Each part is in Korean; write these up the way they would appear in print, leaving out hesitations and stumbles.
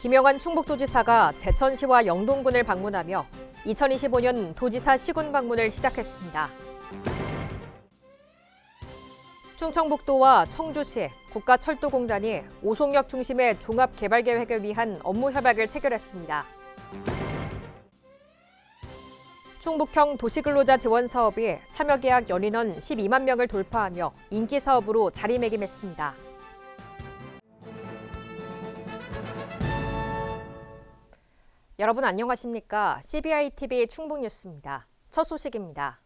김영환 충북도지사가 제천시와 영동군을 방문하며 2025년 도지사 시군 방문을 시작했습니다. 충청북도와 청주시, 국가철도공단이 오송역 중심의 종합개발계획을 위한 업무 협약을 체결했습니다. 충북형 도시근로자 지원 사업이 참여계약 연인원 12만 명을 돌파하며 인기 사업으로 자리매김했습니다. 여러분 안녕하십니까? CBI-TV 충북뉴스입니다. 첫 소식입니다.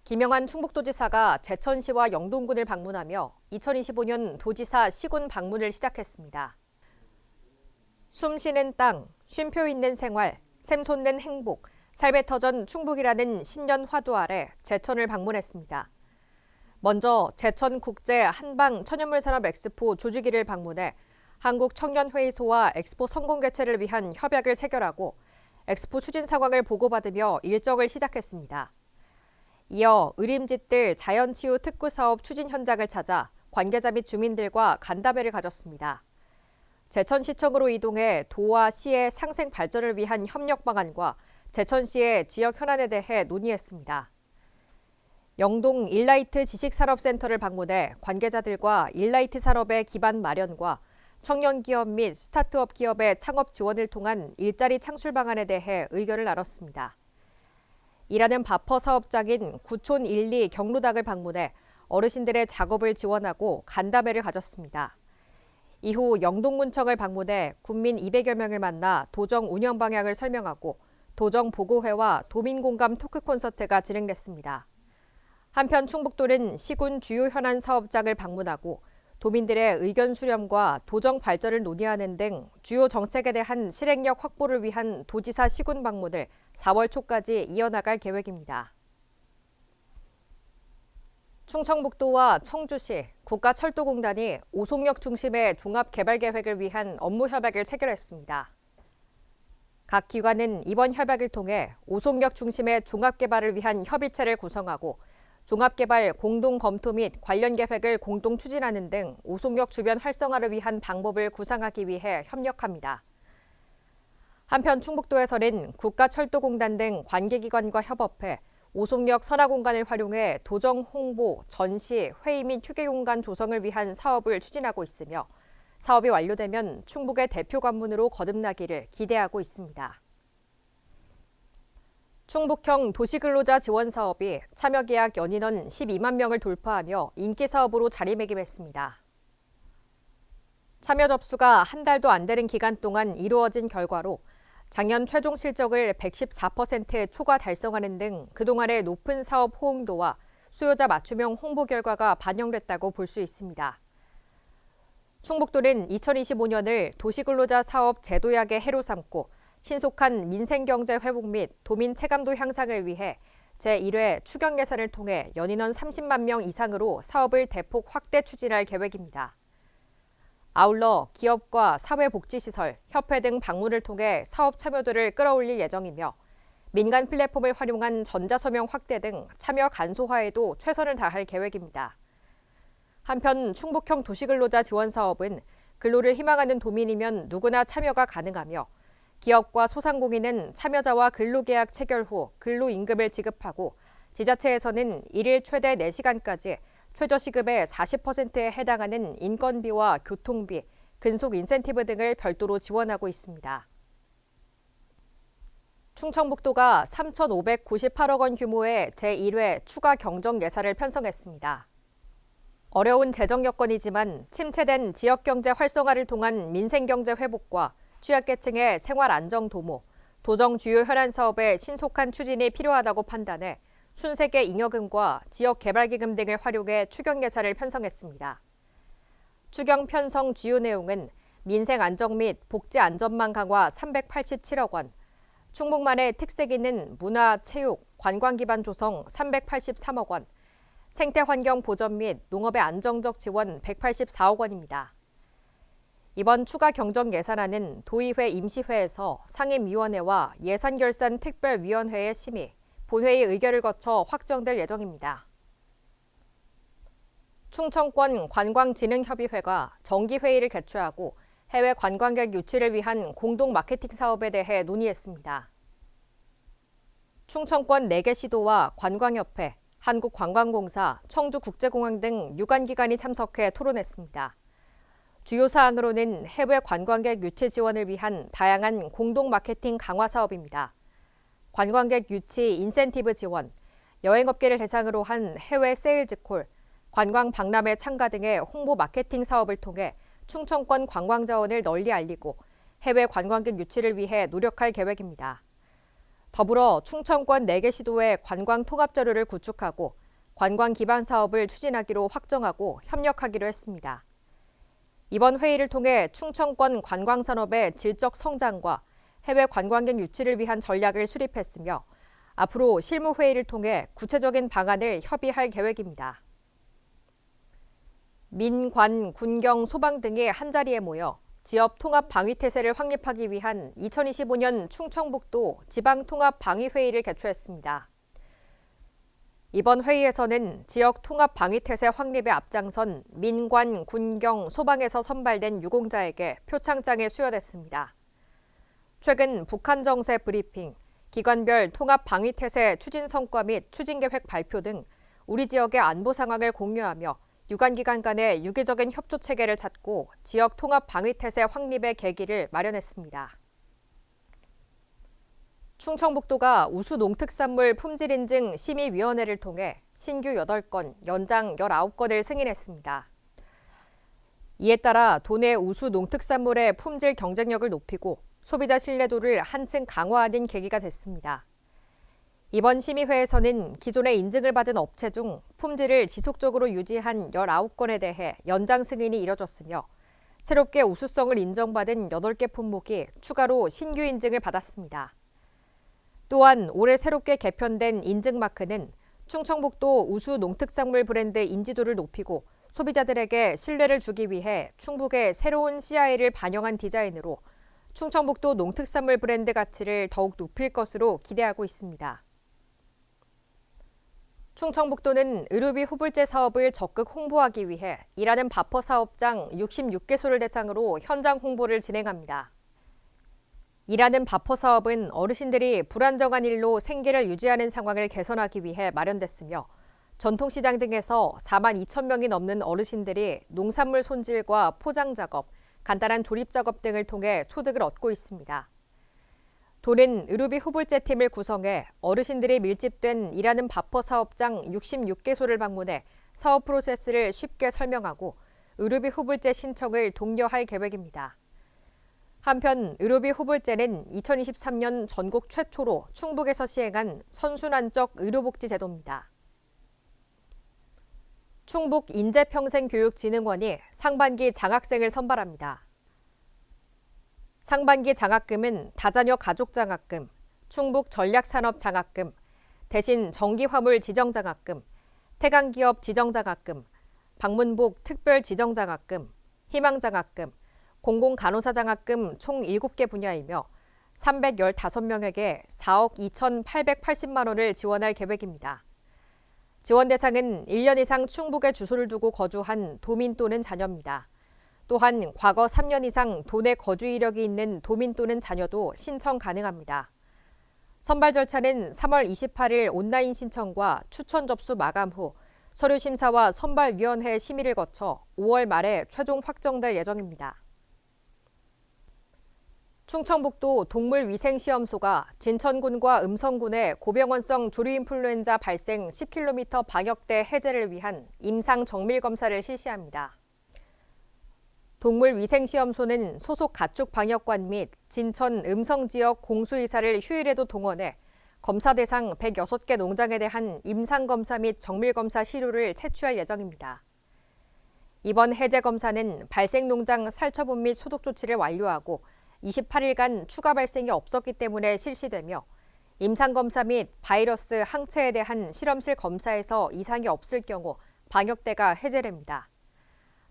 김영환 충북도지사가 제천시와 영동군을 방문하며 2025년 도지사 시군 방문을 시작했습니다. 숨 쉬는 땅, 쉼표 있는 생활, 샘솟는 행복, 삶의 터전 충북이라는 신년 화두 아래 제천을 방문했습니다. 먼저 제천국제 한방 천연물산업 엑스포 조직위를 방문해 한국청년회의소와 엑스포 성공 개최를 위한 협약을 체결하고 엑스포 추진 상황을 보고받으며 일정을 시작했습니다. 이어 의림짓들 자연치유 특구사업 추진 현장을 찾아 관계자 및 주민들과 간담회를 가졌습니다. 제천시청으로 이동해 도와 시의 상생 발전을 위한 협력 방안과 제천시의 지역 현안에 대해 논의했습니다. 영동 일라이트 지식산업센터를 방문해 관계자들과 일라이트 산업의 기반 마련과 청년기업 및 스타트업 기업의 창업 지원을 통한 일자리 창출 방안에 대해 의견을 나눴습니다. 일하는 바퍼 사업장인 구촌 1, 2 경로당을 방문해 어르신들의 작업을 지원하고 간담회를 가졌습니다. 이후 영동군청을 방문해 군민 200여 명을 만나 도정 운영 방향을 설명하고 도정 보고회와 도민공감 토크 콘서트가 진행됐습니다. 한편 충북도는 시군 주요 현안 사업장을 방문하고 도민들의 의견 수렴과 도정 발전을 논의하는 등 주요 정책에 대한 실행력 확보를 위한 도지사 시군 방문을 4월 초까지 이어나갈 계획입니다. 충청북도와 청주시, 국가철도공단이 오송역 중심의 종합개발계획을 위한 업무 협약을 체결했습니다. 각 기관은 이번 협약을 통해 오송역 중심의 종합개발을 위한 협의체를 구성하고 종합개발 공동 검토 및 관련 계획을 공동 추진하는 등 오송역 주변 활성화를 위한 방법을 구상하기 위해 협력합니다. 한편 충북도에서는 국가철도공단 등 관계기관과 협업해 오송역 선화공간을 활용해 도정 홍보, 전시, 회의 및 휴게 공간 조성을 위한 사업을 추진하고 있으며 사업이 완료되면 충북의 대표 관문으로 거듭나기를 기대하고 있습니다. 충북형 도시근로자 지원 사업이 참여계약 연인원 12만 명을 돌파하며 인기 사업으로 자리매김했습니다. 참여 접수가 한 달도 안 되는 기간 동안 이루어진 결과로 작년 최종 실적을 114%의 초과 달성하는 등 그동안의 높은 사업 호응도와 수요자 맞춤형 홍보 결과가 반영됐다고 볼 수 있습니다. 충북도는 2025년을 도시근로자 사업 제도약의 해로 삼고 신속한 민생경제 회복 및 도민 체감도 향상을 위해 제1회 추경 예산을 통해 연인원 30만 명 이상으로 사업을 대폭 확대 추진할 계획입니다. 아울러 기업과 사회복지시설, 협회 등 방문을 통해 사업 참여도를 끌어올릴 예정이며 민간 플랫폼을 활용한 전자서명 확대 등 참여 간소화에도 최선을 다할 계획입니다. 한편 충북형 도시근로자 지원 사업은 근로를 희망하는 도민이면 누구나 참여가 가능하며 기업과 소상공인은 참여자와 근로계약 체결 후 근로임금을 지급하고 지자체에서는 일일 최대 4시간까지 최저시급의 40%에 해당하는 인건비와 교통비, 근속 인센티브 등을 별도로 지원하고 있습니다. 충청북도가 3,598억 원 규모의 제1회 추가 경정 예산을 편성했습니다. 어려운 재정 여건이지만 침체된 지역경제 활성화를 통한 민생경제 회복과 취약계층의 생활 안정 도모, 도정 주요 현안 사업의 신속한 추진이 필요하다고 판단해 순세계 잉여금과 지역개발기금 등을 활용해 추경 예산을 편성했습니다. 추경 편성 주요 내용은 민생 안정 및 복지 안전망 강화 387억 원, 충북만의 특색 있는 문화, 체육, 관광 기반 조성 383억 원, 생태환경 보전 및 농업의 안정적 지원 184억 원입니다. 이번 추가 경정 예산안은 도의회 임시회에서 상임위원회와 예산결산특별위원회의 심의, 본회의 의결을 거쳐 확정될 예정입니다. 충청권 관광진흥협의회가 정기회의를 개최하고 해외 관광객 유치를 위한 공동 마케팅 사업에 대해 논의했습니다. 충청권 4개 시도와 관광협회, 한국관광공사, 청주국제공항 등 유관기관이 참석해 토론했습니다. 주요 사항으로는 해외 관광객 유치 지원을 위한 다양한 공동 마케팅 강화 사업입니다. 관광객 유치 인센티브 지원, 여행업계를 대상으로 한 해외 세일즈콜, 관광 박람회 참가 등의 홍보 마케팅 사업을 통해 충청권 관광 자원을 널리 알리고 해외 관광객 유치를 위해 노력할 계획입니다. 더불어 충청권 4개 시도의 관광 통합 자료를 구축하고 관광 기반 사업을 추진하기로 확정하고 협력하기로 했습니다. 이번 회의를 통해 충청권 관광산업의 질적 성장과 해외 관광객 유치를 위한 전략을 수립했으며 앞으로 실무회의를 통해 구체적인 방안을 협의할 계획입니다. 민, 관, 군경, 소방 등이 한자리에 모여 지역 통합 방위 태세를 확립하기 위한 2025년 충청북도 지방통합 방위회의를 개최했습니다. 이번 회의에서는 지역 통합 방위 태세 확립에 앞장선 민관, 군경, 소방에서 선발된 유공자에게 표창장이 수여됐습니다. 최근 북한 정세 브리핑, 기관별 통합 방위 태세 추진 성과 및 추진 계획 발표 등 우리 지역의 안보 상황을 공유하며 유관기관 간의 유기적인 협조 체계를 찾고 지역 통합 방위 태세 확립의 계기를 마련했습니다. 충청북도가 우수 농특산물 품질 인증 심의위원회를 통해 신규 8건, 연장 19건을 승인했습니다. 이에 따라 도내 우수 농특산물의 품질 경쟁력을 높이고 소비자 신뢰도를 한층 강화하는 계기가 됐습니다. 이번 심의회에서는 기존에 인증을 받은 업체 중 품질을 지속적으로 유지한 19건에 대해 연장 승인이 이뤄졌으며 새롭게 우수성을 인정받은 8개 품목이 추가로 신규 인증을 받았습니다. 또한 올해 새롭게 개편된 인증마크는 충청북도 우수 농특산물 브랜드 인지도를 높이고 소비자들에게 신뢰를 주기 위해 충북의 새로운 CI를 반영한 디자인으로 충청북도 농특산물 브랜드 가치를 더욱 높일 것으로 기대하고 있습니다. 충청북도는 의료비 후불제 사업을 적극 홍보하기 위해 일하는 바퍼 사업장 66개소를 대상으로 현장 홍보를 진행합니다. 일하는 바퍼 사업은 어르신들이 불안정한 일로 생계를 유지하는 상황을 개선하기 위해 마련됐으며 전통시장 등에서 4만 2천 명이 넘는 어르신들이 농산물 손질과 포장 작업, 간단한 조립 작업 등을 통해 소득을 얻고 있습니다. 도는 의료비 후불제 팀을 구성해 어르신들이 밀집된 일하는 바퍼 사업장 66개소를 방문해 사업 프로세스를 쉽게 설명하고 의료비 후불제 신청을 독려할 계획입니다. 한편 의료비 후불제는 2023년 전국 최초로 충북에서 시행한 선순환적 의료복지 제도입니다. 충북인재평생교육진흥원이 상반기 장학생을 선발합니다. 상반기 장학금은 다자녀 가족장학금, 충북전략산업장학금, 대신 전기화물 지정장학금, 태강기업 지정장학금, 방문복 특별지정장학금, 희망장학금, 공공간호사장학금 총 7개 분야이며 315명에게 4억 2,880만 원을 지원할 계획입니다. 지원 대상은 1년 이상 충북에 주소를 두고 거주한 도민 또는 자녀입니다. 또한 과거 3년 이상 도내 거주 이력이 있는 도민 또는 자녀도 신청 가능합니다. 선발 절차는 3월 28일 온라인 신청과 추천 접수 마감 후 서류 심사와 선발위원회 심의를 거쳐 5월 말에 최종 확정될 예정입니다. 충청북도 동물위생시험소가 진천군과 음성군의 고병원성 조류인플루엔자 발생 10km 방역대 해제를 위한 임상 정밀 검사를 실시합니다. 동물위생시험소는 소속 가축방역관 및 진천 음성지역 공수의사를 휴일에도 동원해 검사 대상 106개 농장에 대한 임상검사 및 정밀검사 시료를 채취할 예정입니다. 이번 해제 검사는 발생 농장 살처분 및 소독 조치를 완료하고 28일간 추가 발생이 없었기 때문에 실시되며 임상검사 및 바이러스 항체에 대한 실험실 검사에서 이상이 없을 경우 방역대가 해제됩니다.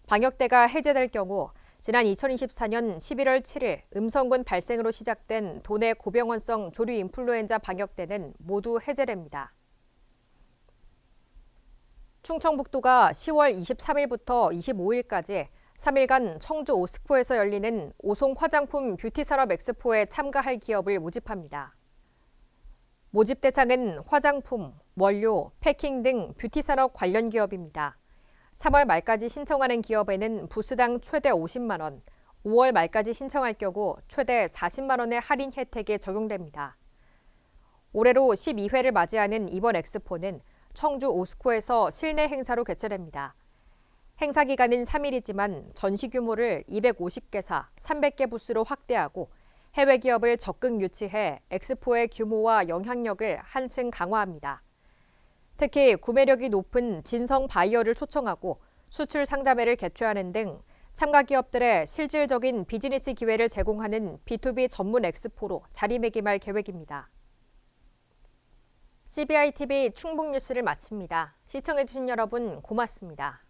방역대가 해제될 경우 지난 2024년 11월 7일 음성군 발생으로 시작된 도내 고병원성 조류인플루엔자 방역대는 모두 해제됩니다. 충청북도가 10월 23일부터 25일까지 3일간 청주 오스코에서 열리는 오송 화장품 뷰티산업 엑스포에 참가할 기업을 모집합니다. 모집 대상은 화장품, 원료, 패킹 등 뷰티산업 관련 기업입니다. 3월 말까지 신청하는 기업에는 부스당 최대 50만 원, 5월 말까지 신청할 경우 최대 40만 원의 할인 혜택이 적용됩니다. 올해로 12회를 맞이하는 이번 엑스포는 청주 오스코에서 실내 행사로 개최됩니다. 행사 기간은 3일이지만 전시 규모를 250개사, 300개 부스로 확대하고 해외 기업을 적극 유치해 엑스포의 규모와 영향력을 한층 강화합니다. 특히 구매력이 높은 진성 바이어를 초청하고 수출 상담회를 개최하는 등 참가 기업들의 실질적인 비즈니스 기회를 제공하는 B2B 전문 엑스포로 자리매김할 계획입니다. CBI TV 충북 뉴스를 마칩니다. 시청해주신 여러분 고맙습니다.